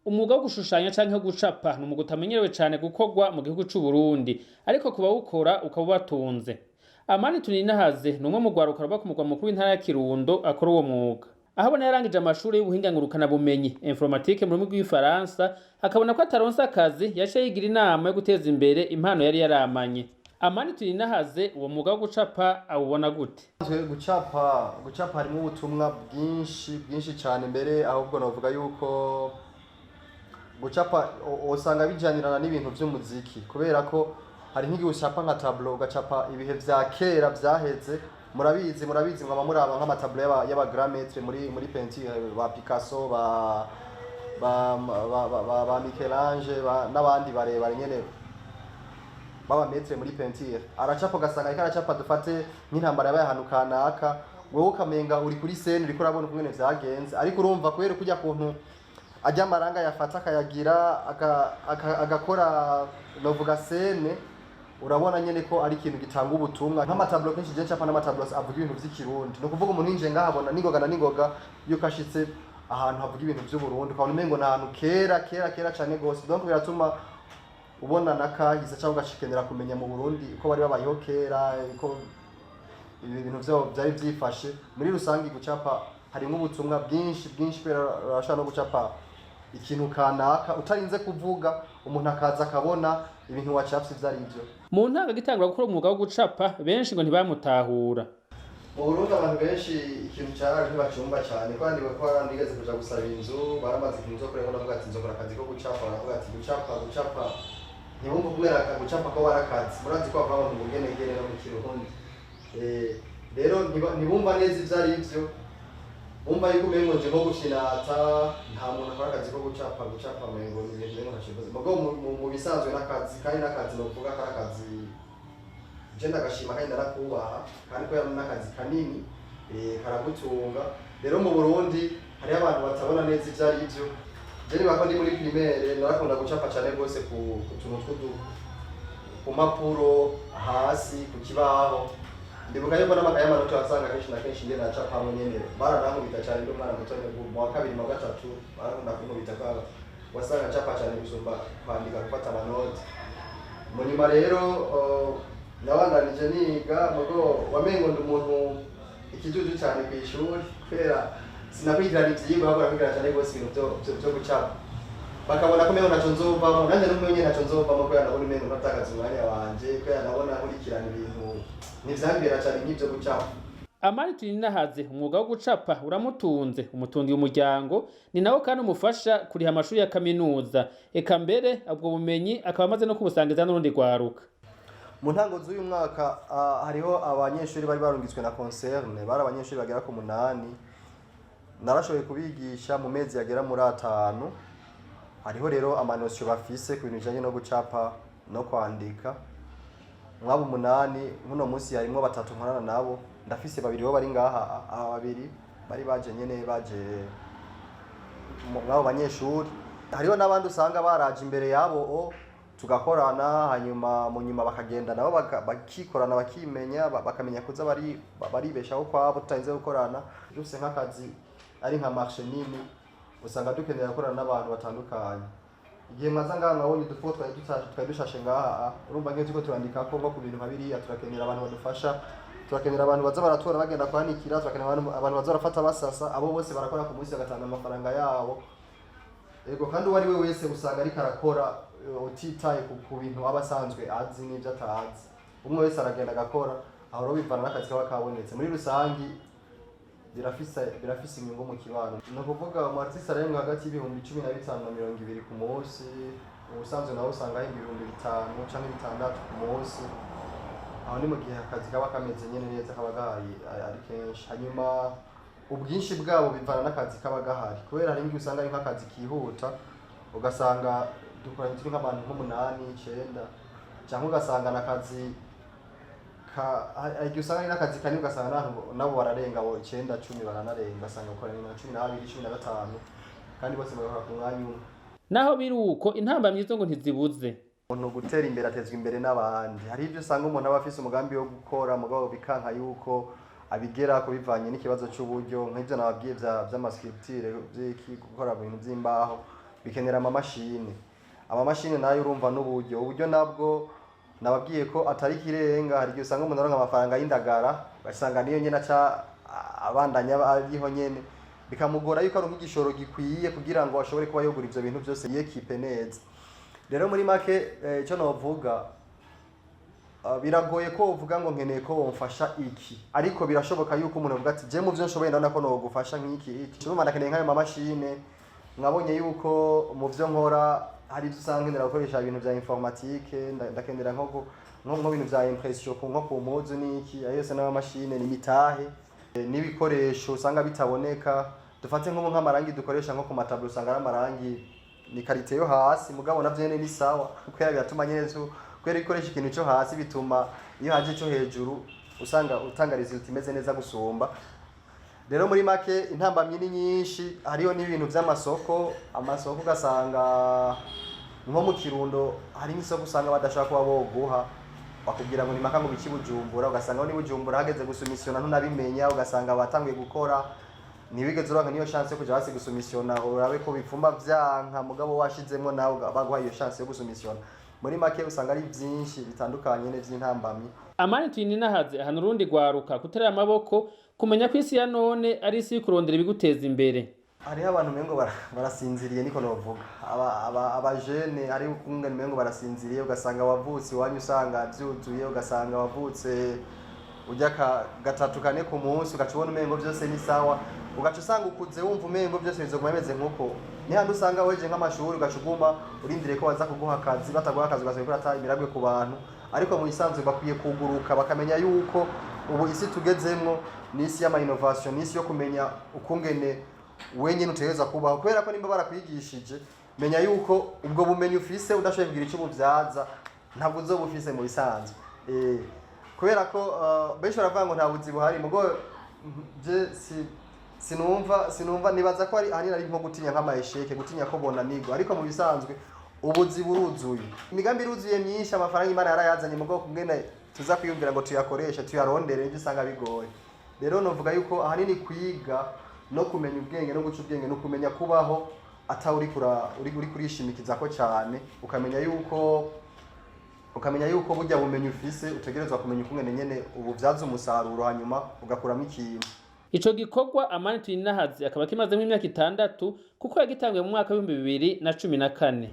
Umwuga wo gushushanya canke gucapa ni umwuga utamenyerewe cane gukorwa mu gihugu c'u Burundi, ariko kuba wukora ukaba ubatunze. Amani Tuyininahaze ni umwe mu rwaruka ruba ku murwa mukuru w'intara ya Kirundo akora uwo mwuga. Ahabona yarangije amashuri y'ubuhinga ngurukana bumenyi informatique mu rurimi rw'igifaransa, akabona ko ataronse akazi yaciye yigira inama yo guteza imbere impano yari yaramanye. Amani Tuyininahaze uwo mwuga wo gucapa awubona gute? Gucapa harimo ubutumwa bwinshi cyane, mbere ahubwo navuga yuko gucapa usanga bijanirana n'ibintu by'umuziki, kubera ko hari nk'igihe ucapa nka tableau ugacapa ibihe vya kera vyaheze. Murabizi mwaba muraba nk'amatableau y'abagrametre muri peinture, ba Picasso, ba Michelange, n'abandi barebare nyene baba metre muri peinture. Aracapa ugasanga ariko aracapa, dufate nk'intambara yabaye ahantu kanaka, wewe ukamenga uri kuri scene uriko urabona uko nyene vyagenze, ariko urumva kubera kujya kuntu ajya amaranga yafata akayagira agakora novuga scene, urabona nyene ko ari ikintu gitanga ubutumwa. Nk'amatableau kenshi je capa n'amatableau avuga ibintu vy'ikirundi, no kuvuga umuntu yinje ngahabona n'ingoga yuko ashitse ahantu havuga ibintu vy'Uburundi, ukabona umengo na ahantu kera cane gose. Donc biratuma ubona nakahise cyangwa ugashikenera kumenya mu Burundi uko bari babayeho kera, uko ibintu vyo byari vyifashe. Muri rusangi gucapa harimo ubutumwa bwinshi kubera urashaka no gucapa ikintu kanaka utarinze kuvuga, umuntu akaza akabona ibintu wacapse ivyo ari byo. Mu ntanga gitangura gukora umwuga wo gucapa, benshi ngo ntibamutahura. Mu Burundi abantu benshi ikintu cyaraje ntibacumba cyane, kandi bako barandigeze kuja gusaba inzu, baramaze inzu kureka ndavuga ati nzokora akazi ko gucapa, baravuga ati gucapa ntibumva kubera gucapa ko warakazi. Murazi ko bava mu bugenegere no mu Kirundi, rero ntibumva neza ivyo ari byo, bumva yuko umengo nje nko gukinata, nta muntu akora akazi ko gucapa mengo ni ibintu ntashimbaza. Mugo mu bisanzwe n'akazi, kandi n'akazi no kuvuga ko akazi je ndagashima kandi ndarakubaha, kandi ko yari n'akazi kanini karagutunga. Rero mu Burundi hari abantu batabona neza ivyo ari byo. Je niba ko ndi muri primaire narakunda gucapa cyane rwose ku tuntu ku mapuro hasi ku kibaho. Ndibuka yuko n'amakaye y'amanota wasanga kenshi na kenshi nge nacapa hamwe nyene, baranankubita cyane ndo mwana muto mu wa kabiri mu wa gatatu, barakunda kunkubita kwa wasanga capa cyane gusumba kwandika gufata amanota. Munyuma rero nabandanije niga, mugo wamengo ndi umuntu ikijuju cyane ku ishuri, kubera sinakwigirana ivyigwa, ahubwo nakwigirana cyane rwose ibintu vyo gucapa. Bakabona ko meho naco nzovamo, nanje n'umwe nyene naco nzovamo, kubera nabona umengo natakaza umwanya wanje, kubera nabona nkurikirana ibintu ntivyambera cyane nk'ivyo gucapa. Amani Tuyininahaze umwuga wo gucapa uramutunze, umutungiye umuryango, ni nawo kandi umufasha kuriha amashuri ya kaminuza. Eka mbere ubwo bumenyi akaba amaze no kubusangiza n'urundi rwaruka. Mu ntango z'uyu mwaka hariho abanyeshuri bari barungitswe na concerne, bari abanyeshuri bagera ku 8. Narashoboye kubigisha mu mezi yagera muri 5. Hariho rero amanosyo bafise ku bintu bijanye no gucapa no kwandika. Mwabo 8, nkuno munsi harimo 3 nkorana nabo, ndafise 2 bo bari ngaha, 2 bari baje nyene baje mwabo banyeshuri. Hariho n'abandi usanga baraje imbere yabo tugakorana, hanyuma mu nyuma bakagenda nabo bakikorana, bakimenya, bakamenya kuza baribeshaho kwabo tutarinze gukorana. Dufise nk'akazi ari nka marché nini, usanga dukenera gukorana n'abantu batandukanye. Igihe mwaza ngaha nkabonye udufuko twari dushashe ngaha, urumva nk'iyo turiko turandika ko ngo ku bintu nkabiriya, turakenera abantu badufasha, turakenera abantu baza baratora bagenda kwanikira, turakenera abantu baza barafata basasa. Abo bose barakora ku munsi bagatanga amafaranga yabo. Ego kandi uwari we wese usanga ariko arakora utitaye ku bintu abasanzwe azi n'ivyo atazi. Umwe wese aragenda agakora, aho rero bivana n'akazi kaba kabonetse. Muri rusangi birafise inyungu mu kibano. No kuvuga mu artiste arenga hagati y'ibihumbi 15 na 20 ku munsi, ubusanzwe nawe usanga ari 5,000 canke 6 ku munsi. Aho ni mu gihe akazi kaba kameze nyene neza, kaba gahari ari kenshi. Hanyuma ubwinshi bwabo bivana n'akazi kaba gahari, kubera hari ngi usanga ari nk'akazi kihuta, ugasanga dukoranye turi nk'abantu nko 8 9, cyangwa ugasanga n'akazi igihe usanga ari n'akazi kanini, ugasanga nabo bararenga 9 10 baranarenga, ugasanga ukoranye na 12 15, kandi bose bakora ku mwanya umwe. Naho biri uko intambamyi zo ngo ntizibuze. Umuntu gutera imbere atezwa imbere n'abandi. Hari ibyo usanga umuntu aba afise umugambi wo gukora, mugabo bikanka yuko abigera kubivanye n'ikibazo cy'uburyo, nk'ibyo nababwiye vy'amascripture, gukora ibintu by'imbaho. bikenera amamashini nayo urumva uburyo nabwo nababwiye ko atari kirenga. Hari igihe usanga umuntu aronka amafaranga y'indagara ugasanga niyo nyene aca abandanya ariho nyene, bikamugora yuko aronka igishoro gikwiye kugira ngo ashobore kuba yogura ivyo bintu byose yekipe neza. Rero muri make icyo novuga, biragoye ko uvuga ngo nkeneye ko womfasha iki, ariko birashoboka yuko umuntu avuga ati je mu byo nshoboye ndabona ko nogufasha nk'iki. Cyuma ndakeneye nk'ayo mamashine, mwabonye yuko mu byo nkora hari ibyo usanga nkenera gukoresha ibintu bya informatique, ndakenera nko ibintu bya impression nko ku muzu n'iki, ayo yose n'amamashine n'imitahe n'ibikoresho usanga bitaboneka. Dufate nk'amarangi dukoresha nko ku matablo, usanga ari amarangi ni karite yo hasi, mugabo navyo nyene ni sawa kubera biratuma nyene kubera ikoresha ikintu cyo hasi bituma iyo haje cyo hejuru usanga utanga result imeze neza gusumba. Rero muri make intambamyi ni nyinshi, hariyo n'ibintu by'amasoko. Amasoko ugasanga nko mu Kirundo hari n'isoko usanga badashaka kuba boguha, bakubwira ngo ni maka ngo biki Bujumbura, ugasanga ni Bujumbura hageze gusumisiona ntunabimenya, ugasanga batanguye gukora ntibigeze uronka niyo chance yo kuja hasi gusumisiona, urabe ko bipfuma vyanka mugabo washizemwo nawe baguha iyo chance yo gusumisiona. Muri make usanga ari byinshi bitandukanye n'ivy'intambamyi. Amani Tuyininahaze ahana urundi rwaruka kuterera amaboko, kumenya ko isi ya none ari isi kurondera ibiguteza imbere. Hariho abantu mengo barasinziriye, niko novuga aba jeune ari ukungana mengo barasinziriye, ugasanga wavutse wanyu usanga byuzuye, ugasanga wavutse ujya gatatu kane ku munsi ugacubona umengo byose ni sawa, ugaca usanga ukuze wumva umengo byose bizoguma bimeze nkuko ni handi usanga weje nk'amashuri ugacuguma urindire ko baza kuguha akazi, bataguha akazi ugasanga kurata imiragwe ku bantu. Ariko mu isanzwe bakwiye kuguruka bakamenya yuko ubu isi tugezemwo ni isi y'ama innovation, ni isi yo kumenya ukungene wenyine utegereza kubaho, kubera ko nimba barakwigishije menya yuko ubwo bumenyi ufise udashoboye kugira icyo buvyaza ntabwo uzoba ufise mu bisanzwe. Kubera ko benshi baravuga ngo nta buzi buhari, mugo je sinumva nibaza ko ari nari nko gutinya nk'amayesheke, gutinya ko bona nigo, ariko mu bisanzwe ubuzi buruzuye, imigambi iruzuye myinshi, amafaranga Imana yarayazanye, mugo kungene tuza kwiyumvira ngo tuyakoreshe tuyarondere ibyo usanga bigoye. Rero novuga yuko ahanini kwiga no kumenya ubwenge no guca ubwenge no kumenya kubaho ata uri kurishimikiza ko cyane, ukamenya yuko burya bumenyi ufise utegerezwa kumenya ukungene nyene ubuvyaza umusaruro hanyuma ugakuramo ikintu. Ico gikorwa Amani Tuyininahaze akaba kimazemo imyaka 6 kuko yagitanguye mu mwaka wa 2014.